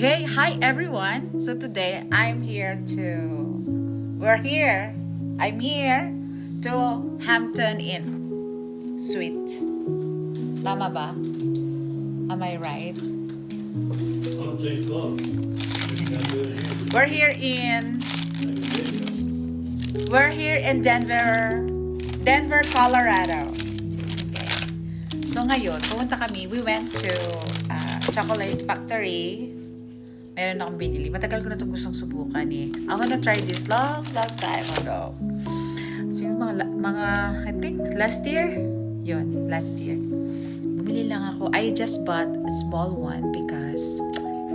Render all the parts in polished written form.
Hey, hi everyone. So today I'm here to Hampton Inn Suite. Tama ba? Am I right? We're here in Denver, Colorado. So ngayon, pumunta kami. We went to Chocolate Factory. Meron akong binili. Matagal ko na itong gustong subukan eh. I wanna try this long time ago. So yung mga I think last year. Yun, last year. Bumili lang ako. I just bought a small one because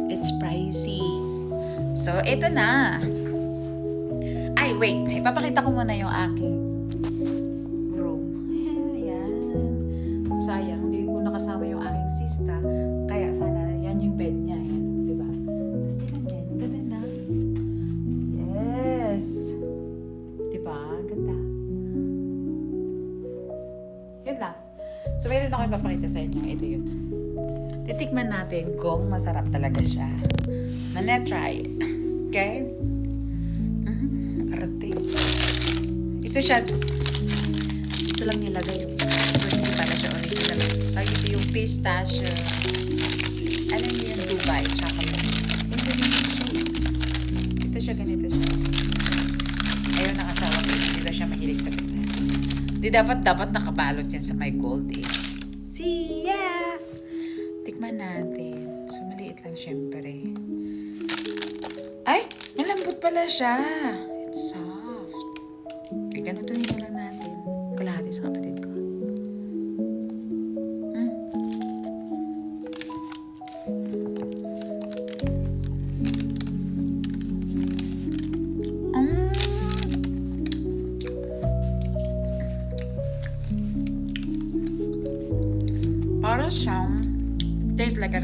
it's pricey. So, ito na. Ay, wait. Ipapakita ko muna yung aking room. Ayan. Sayang, hindi ko nakasama yung aking sista. Kaya sana, yan yung bed niya. Ayan, di ba? Tapos tingnan niya. Ganda na. Yes. Di ba? Ganda. Yun lang. So, mayroon ako ipapakita sa inyo. Ito yun. Titikman natin kung masarap talaga siya. Try. Okay? Arte. Ito siya. Ito lang nilagay. Hindi pala siya original. Lagi ito yung pistachio. Alam niyo yung Dubai chocolate. Ito siya, ganito siya. Ayaw ng asawa ko. Hindi daw siya mahilig sa pistachio. Di dapat nakabalot yan sa may gold eh. See ya! Tikman natin. So, maliit lang syempre. Ay! Malambot pala siya. It's soft. Okay, ganutunin na lang natin. Kalahati sa kapatid ko. Para siyang tastes like a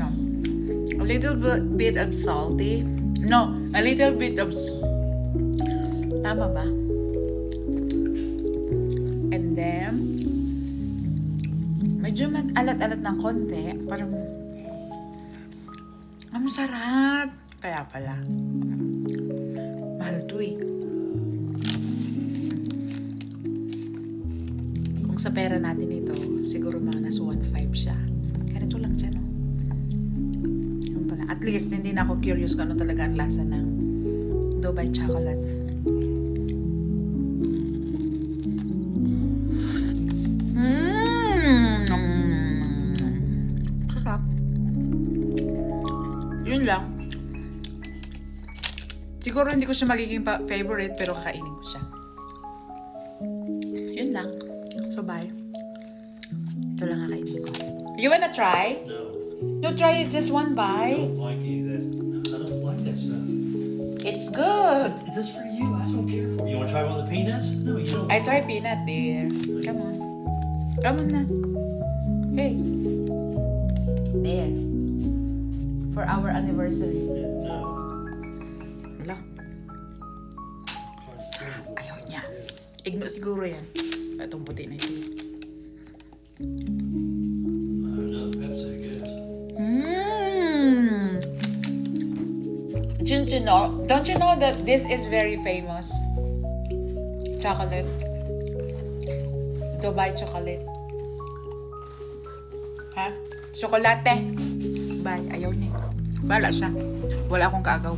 little bit of salty. No, a little bit of tama ba? And then medyo mag-alat-alat ng konti. Parang ang sarap. Kaya pala mahal to eh. Kung sa pera natin ito, siguro mga nasa 1.5 siya. Ganito lang siya, no? Yun pala. At least, hindi na ako curious kung ano talaga ang lasa ng Dubai chocolate. Sarap. Yun lang. Siguro hindi ko siya magiging favorite, pero kakainin ko siya. Yun lang. So, bye. Ito lang kakainin ko. You wanna try? No. You try it just one I bite. don't like any of that. I don't like that stuff. It's good. That's for you. I don't care for you. You want to try one of the peanuts? No, you don't. I try peanut, dear. Come on. Come on na. Hey. There. For our anniversary. Yeah, no. Wala. Try the peanut. Ayaw niya. Igno siguro yan. Itong puti na ito. Another Pepsi, I guess. Don't you know that this is very famous? Chocolate. Dubai chocolate. Ha? Chocolate. Bye. Ayaw niya. Bala siya. Wala akong kagaw.